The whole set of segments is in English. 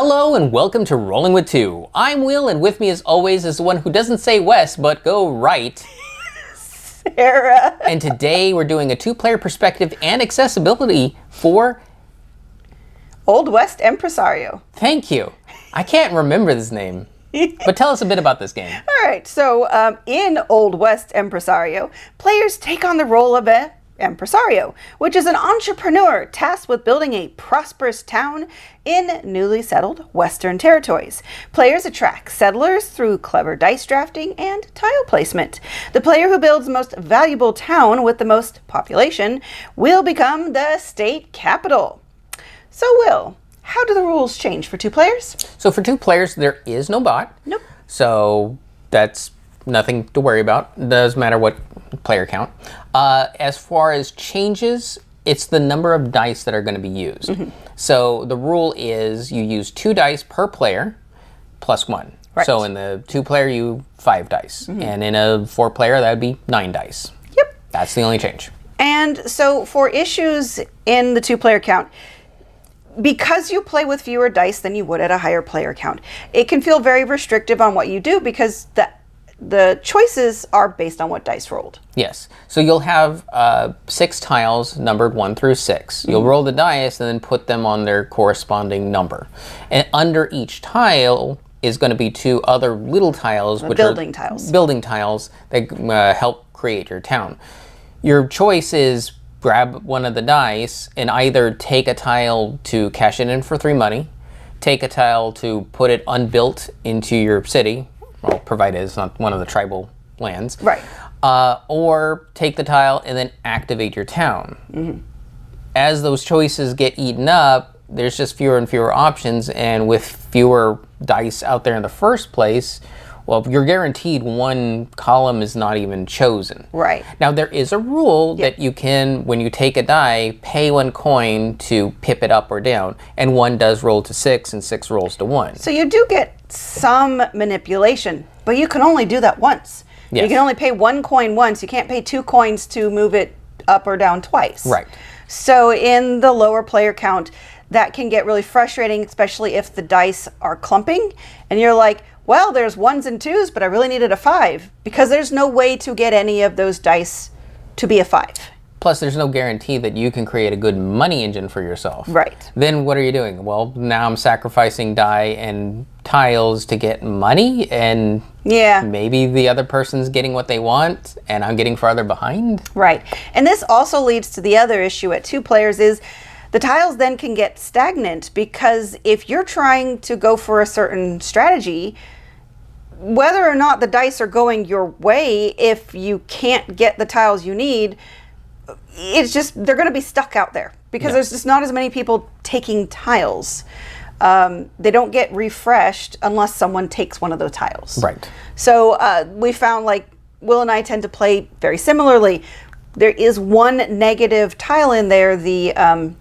Hello and welcome to Rolling with Two. I'm Will, and with me as always is the one who doesn't say west but go right, Sarah. And today we're doing a two-player perspective and accessibility for Old West Empresario. Thank you. I can't remember this name, but tell us a bit about this game. All right, so in Old West Empresario, players take on the role of a Empresario, which is an entrepreneur tasked with building a prosperous town in newly settled Western territories. Players attract settlers through clever dice drafting and tile placement. The player who builds the most valuable town with the most population will become the state capital. So, Will, how do the rules change for two players? So for two players, there is no bot. Nope. So that's nothing to worry about. It doesn't matter what player count. As far as changes, it's the number of dice that are going to be used. So the rule is you use 2 dice per player plus 1. Right. So in the 2-player, you 5 dice. And in a 4-player, that would be 9 dice. Yep. That's the only change. And so for issues in the 2-player count, because you play with fewer dice than you would at a higher player count, it can feel very restrictive on what you do because the choices are based on what dice rolled. Yes. So you'll have 6 tiles numbered 1 through 6. You'll roll the dice and then put them on their corresponding number. And under each tile is going to be 2 other little tiles, which building are tiles. Building tiles that help create your town. Your choice is grab one of the dice and either take a tile to cash it in for 3 money, take a tile to put it unbuilt into your city, well, provided it's not one of the tribal lands. Right. Or take the tile and then activate your town. As those choices get eaten up, there's just fewer and fewer options, and with fewer dice out there in the first place, well, you're guaranteed one column is not even chosen. Right. Now, there is a rule that you can, when you take a die, pay 1 coin to pip it up or down, and 1 does roll to 6 and 6 rolls to 1. So you do get some manipulation, but you can only do that once. Yes. You can only pay 1 coin once. You can't pay 2 coins to move it up or down twice. Right. So in the lower player count, that can get really frustrating, especially if the dice are clumping and you're like, well, there's 1s and 2s, but I really needed a 5 because there's no way to get any of those dice to be a 5. Plus, there's no guarantee that you can create a good money engine for yourself. Right. Then what are you doing? Well, now I'm sacrificing die and tiles to get money, and maybe the other person's getting what they want, and I'm getting farther behind. Right. And this also leads to the other issue at 2 players is the tiles then can get stagnant because if you're trying to go for a certain strategy, whether or not the dice are going your way, if you can't get the tiles you need, it's just they're going to be stuck out there because there's just not as many people taking tiles. They don't get refreshed unless someone takes one of those tiles. Right. So we found, like, Will and I tend to play very similarly. There is 1 negative tile in there, the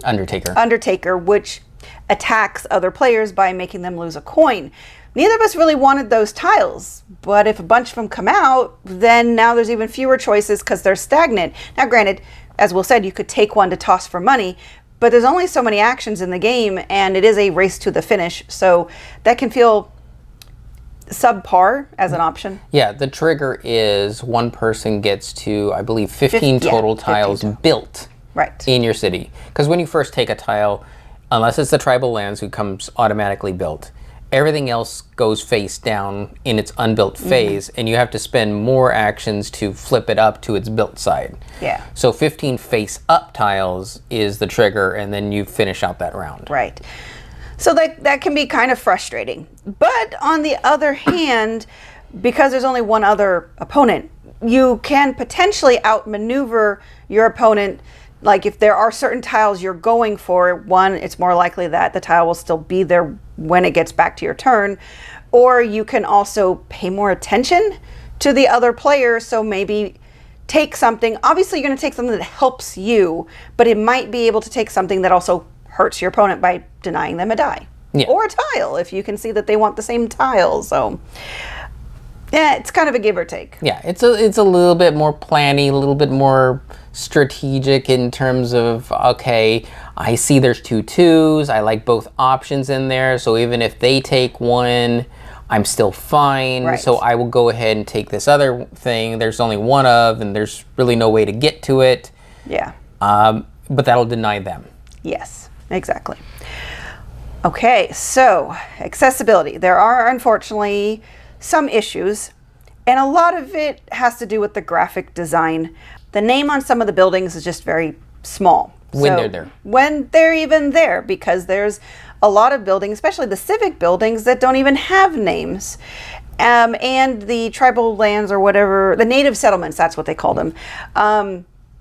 Undertaker, which attacks other players by making them lose a coin. Neither of us really wanted those tiles, but if a bunch of them come out, then now there's even fewer choices because they're stagnant. Now, granted, as Will said, you could take 1 to toss for money, but there's only so many actions in the game, and it is a race to the finish, so that can feel subpar as an option. Yeah, the trigger is 1 person gets to, I believe, 15 total tiles built in your city. Because when you first take a tile, unless it's the tribal lands, who comes automatically built, everything else goes face down in its unbuilt phase, and you have to spend more actions to flip it up to its built side. Yeah. So 15 face up tiles is the trigger, and then you finish out that round. Right. So that can be kind of frustrating. But on the other hand, because there's only 1 other opponent, you can potentially outmaneuver your opponent. Like if there are certain tiles you're going for, 1, it's more likely that the tile will still be there when it gets back to your turn. Or you can also pay more attention to the other player. So maybe take something. Obviously, you're going to take something that helps you, but it might be able to take something that also hurts your opponent by denying them a die or a tile if you can see that they want the same tile. So Yeah, it's kind of a give or take. Yeah, it's a little bit more planny, a little bit more strategic in terms of, okay, I see there's 2 2s. I like both options in there. So even if they take one, I'm still fine. Right. So I will go ahead and take this other thing. There's only one of, and there's really no way to get to it. Yeah. But that'll deny them. Yes, exactly. Okay, so accessibility. There are unfortunately some issues, and a lot of it has to do with the graphic design. The name on some of the buildings is just very small. When they're there. When they're even there, because there's a lot of buildings, especially the civic buildings, that don't even have names. And the tribal lands or whatever, the native settlements, that's what they call them,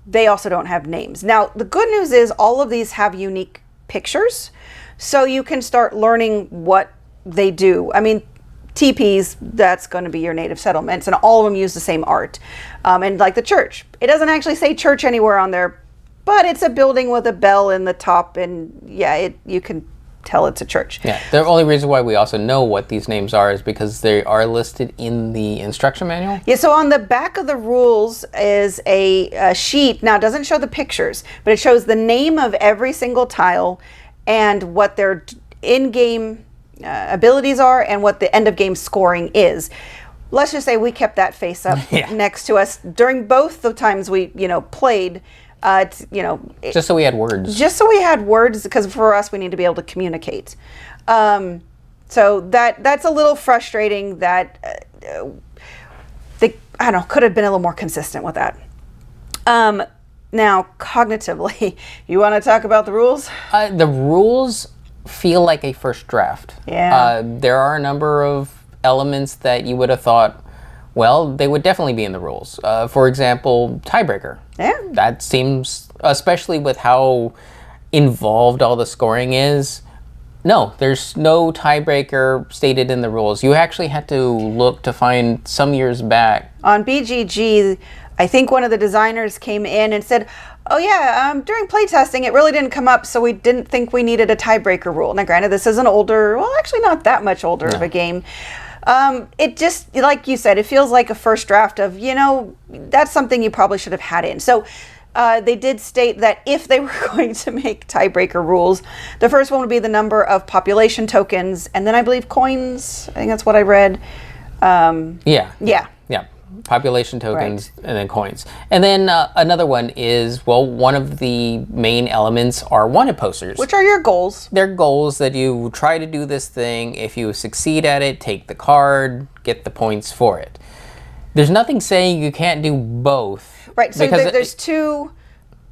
they also don't have names. Now, the good news is all of these have unique pictures, so you can start learning what they do. I mean, teepees, that's going to be your native settlements, and all of them use the same art. And like the church, it doesn't actually say church anywhere on there, but it's a building with a bell in the top, and yeah, you can tell it's a church. Yeah, the only reason why we also know what these names are is because they are listed in the instruction manual. Yeah, so on the back of the rules is a sheet. Now, it doesn't show the pictures, but it shows the name of every single tile and what their in-game abilities are and what the end-of-game scoring is. Let's just say we kept that face up next to us during both the times we, played. Just so we had words. Just so we had words, because for us, we need to be able to communicate. So that's a little frustrating that they, I don't know, could have been a little more consistent with that. Now, cognitively, you want to talk about the rules? The rules feel like a first draft. Yeah. There are a number of elements that you would have thought, well, they would definitely be in the rules. For example, tiebreaker. Yeah. That seems, especially with how involved all the scoring is, no, there's no tiebreaker stated in the rules. You actually had to look to find some years back. On BGG, I think one of the designers came in and said, oh yeah, during playtesting, it really didn't come up, so we didn't think we needed a tiebreaker rule. Now, granted, this is an older, well, actually not that much older of a game. It just, like you said, it feels like a first draft of, that's something you probably should have had in. So they did state that if they were going to make tiebreaker rules, the first one would be the number of population tokens, and then I believe coins. I think that's what I read. Yeah. Population tokens, right. And then coins. And then another one is, well, one of the main elements are wanted posters. Which are your goals. They're goals that you try to do this thing. If you succeed at it, take the card, get the points for it. There's nothing saying you can't do both. Right, so there's two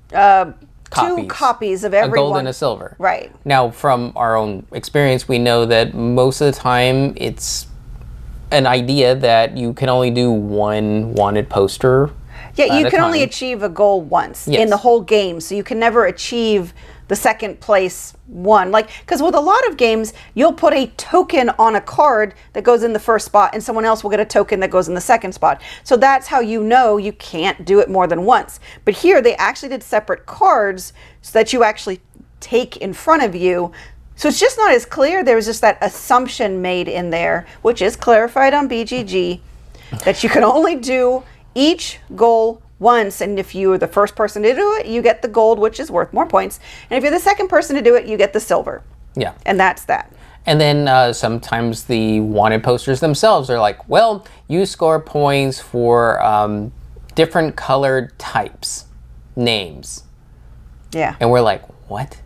copies of every a gold one. And a silver. Right. Now, from our own experience, we know that most of the time it's an idea that you can only do one wanted poster. Yeah, you can only achieve a goal once in the whole game, so you can never achieve the second place one. Like, because with a lot of games, you'll put a token on a card that goes in the first spot, and someone else will get a token that goes in the second spot. So that's how you know you can't do it more than once. But here, they actually did separate cards so that you actually take in front of you. So it's just not as clear. There was just that assumption made in there, which is clarified on BGG, that you can only do each goal once. And if you are the first person to do it, you get the gold, which is worth more points. And if you're the second person to do it, you get the silver. Yeah. And that's that. And then sometimes the wanted posters themselves are like, well, you score points for different colored types, names. Yeah. And we're like, what?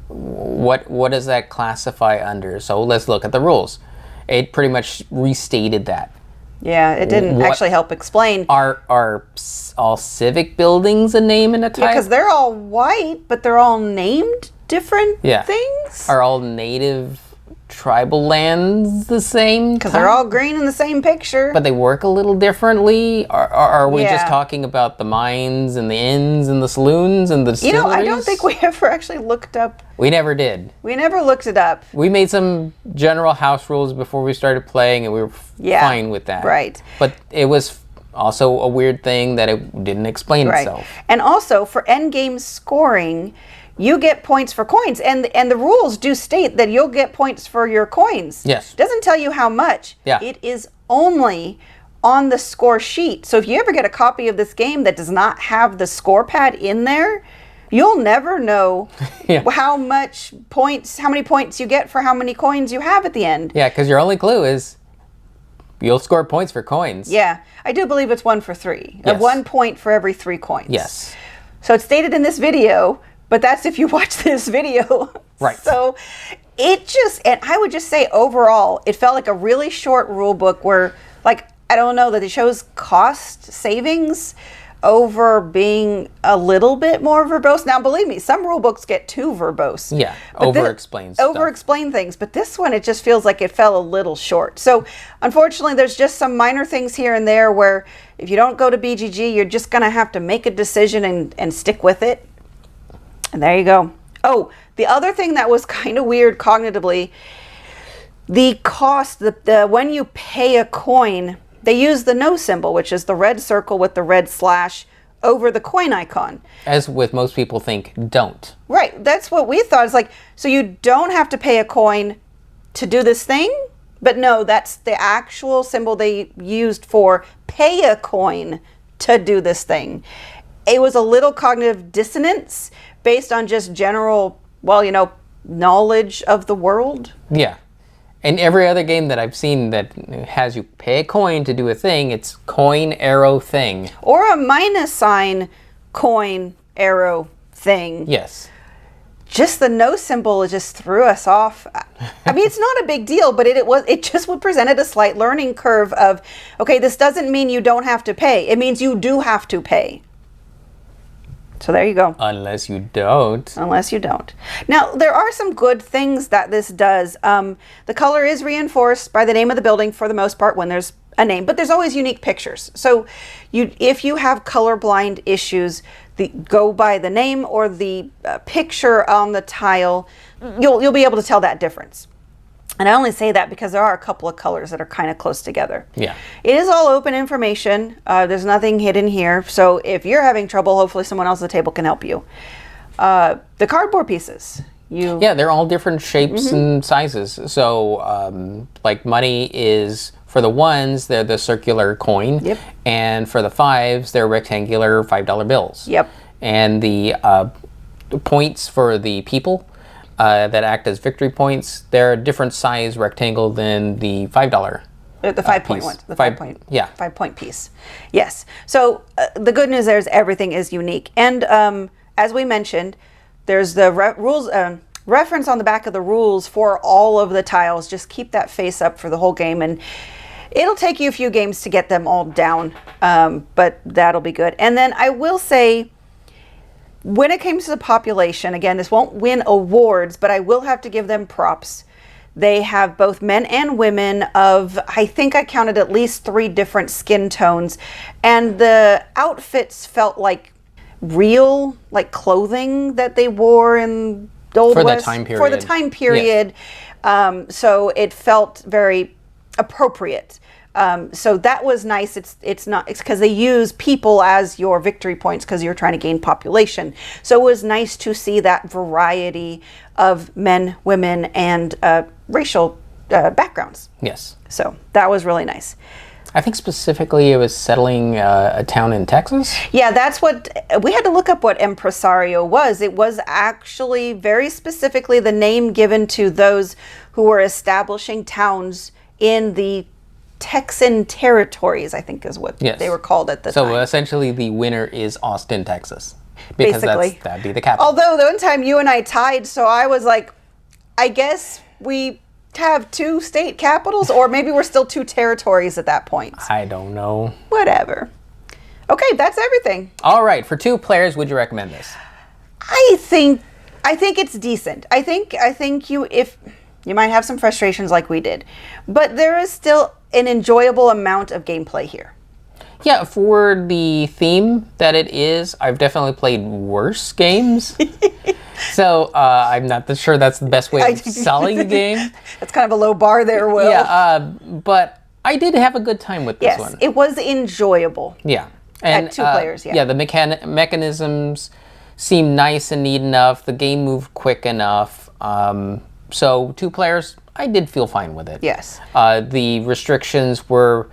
What does that classify under? So let's look at the rules. It pretty much restated that. Yeah, it didn't actually help explain. Are all civic buildings a name and a type? Yeah, because they're all white, but they're all named different things. Are all native tribal lands the same? Because they're all green in the same picture. But they work a little differently? Are we just talking about the mines and the inns and the saloons and the distilleries? I don't think we ever actually looked up. We never did. We never looked it up. We made some general house rules before we started playing, and we were fine with that. Right. But it was also a weird thing that it didn't explain itself. And also, for endgame scoring, you get points for coins, and the rules do state that you'll get points for your coins. Yes. It doesn't tell you how much. Yeah. It is only on the score sheet. So if you ever get a copy of this game that does not have the score pad in there, you'll never know how many points you get for how many coins you have at the end. Yeah, because your only clue is you'll score points for coins. Yeah, I do believe it's 1 for 3. Yes. 1 point for every 3 coins. Yes. So it's stated in this video, but that's if you watch this video. Right. So and I would just say overall, it felt like a really short rule book where, like, I don't know, that it shows cost savings over being a little bit more verbose. Now, believe me, some rule books get too verbose. Yeah, over-explain things. But this one, it just feels like it fell a little short. So, unfortunately, there's just some minor things here and there where if you don't go to BGG, you're just going to have to make a decision and stick with it. And there you go. Oh, the other thing that was kind of weird cognitively, the cost, when you pay a coin, they use the no symbol, which is the red circle with the red slash over the coin icon. As with most people think, don't. Right. That's what we thought. It's like, so you don't have to pay a coin to do this thing? But no, that's the actual symbol they used for pay a coin to do this thing. It was a little cognitive dissonance based on just general, knowledge of the world. Yeah. And every other game that I've seen that has you pay a coin to do a thing, it's coin, arrow, thing. Or a minus sign, coin, arrow, thing. Yes. Just the no symbol just threw us off. I mean, it's not a big deal, but it just would presented a slight learning curve of, okay, this doesn't mean you don't have to pay. It means you do have to pay. So there you go. Unless you don't. Unless you don't. Now, there are some good things that this does. The color is reinforced by the name of the building for the most part when there's a name, but there's always unique pictures. So if you have colorblind issues, go by the name or the picture on the tile, you'll be able to tell that difference. And I only say that because there are a couple of colors that are kind of close together. Yeah. It is all open information. There's nothing hidden here. So if you're having trouble, hopefully someone else at the table can help you. The cardboard pieces. Yeah, they're all different shapes and sizes. So like money is, for the ones, they're the circular coin. Yep. And for the fives, they're rectangular $5 bills. Yep. And the points for the people that act as victory points, they're a different size rectangle than the $5. The 5 point one. The 5 point. Yeah. 5 point piece. Yes. So the good news there is everything is unique. And as we mentioned, there's the rules reference on the back of the rules for all of the tiles. Just keep that face up for the whole game, and it'll take you a few games to get them all down, but that'll be good. And then I will say, when it comes to the population, again, this won't win awards, but I will have to give them props. They have both men and women of, I think I counted at least 3 different skin tones, and the outfits felt like real, like clothing that they wore in the Old West. For the time period. Yes. So it felt very appropriate. So that was nice. It's because they use people as your victory points because you're trying to gain population. So it was nice to see that variety of men, women, and racial backgrounds. Yes. So that was really nice. I think specifically it was settling a town in Texas. Yeah, that's what we had to look up what Empresario was. It was actually very specifically the name given to those who were establishing towns in the Texan territories, I think is what they were called at the time. So essentially the winner is Austin, Texas. Because that'd be the capital. Although the one time you and I tied, so I was like, I guess we have 2 state capitals, or maybe we're still 2 territories at that point. I don't know. Whatever. Okay, that's everything. All right, for 2 players, would you recommend this? I think it's decent. I think if you might have some frustrations like we did, but there is still an enjoyable amount of gameplay here. Yeah, for the theme that it is, I've definitely played worse games. So I'm not sure that's the best way of selling the game. That's kind of a low bar there, Will. Yeah, but I did have a good time with this one. Yes, it was enjoyable. Yeah. And, at 2 players, yeah. Yeah, the mechanisms seem nice and neat enough. The game moved quick enough. So 2 players, I did feel fine with it. Yes. The restrictions were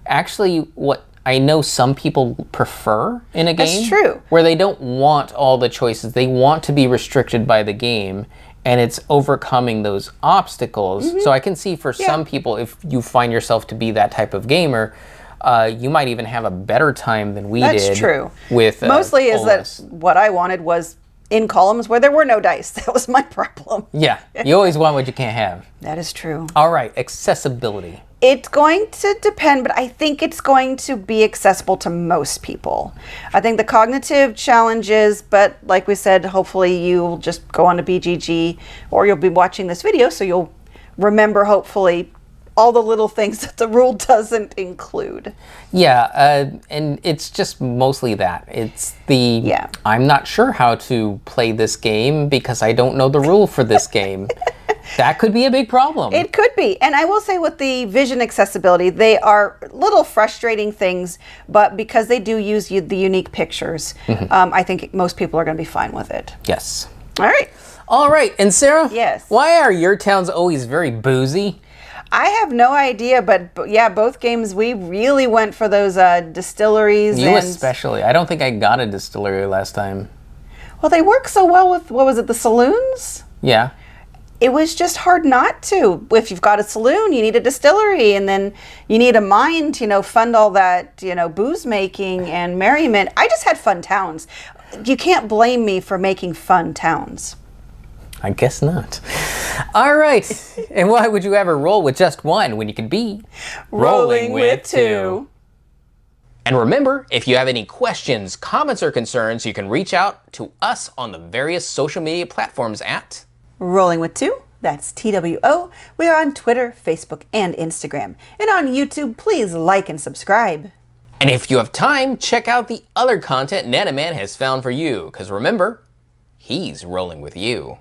actually what I know some people prefer in a game. That's true. Where they don't want all the choices. They want to be restricted by the game, and it's overcoming those obstacles. So I can see for some people, if you find yourself to be that type of gamer, you might even have a better time than we did. That's true. With mostly is OS. that what I wanted was in columns where there were no dice. That was my problem. Yeah, you always want what you can't have. That is true. All right, accessibility. It's going to depend, but I think it's going to be accessible to most people. I think the cognitive challenges, but like we said, hopefully you'll just go on to BGG or you'll be watching this video, so you'll remember hopefully all the little things that the rule doesn't include. Yeah, and it's just mostly that. It's the, I'm not sure how to play this game because I don't know the rule for this game. That could be a big problem. It could be. And I will say with the vision accessibility, they are little frustrating things, but because they do use the unique pictures, I think most people are going to be fine with it. Yes. All right. All right. And Sarah? Yes. Why are your towns always very boozy? I have no idea, but yeah, both games we really went for those distilleries. You especially. I don't think I got a distillery last time. Well, they work so well with, what was it, the saloons? Yeah. It was just hard not to. If you've got a saloon, you need a distillery, and then you need a mine to, fund all that, booze making and merriment. I just had fun towns. You can't blame me for making fun towns. I guess not. All right. And why would you ever roll with just one when you could be rolling with two? And remember, if you have any questions, comments, or concerns, you can reach out to us on the various social media platforms at Rolling with Two. That's TWO. We are on Twitter, Facebook, and Instagram. And on YouTube, please like and subscribe. And if you have time, check out the other content Nanaman has found for you. Because remember, he's rolling with you.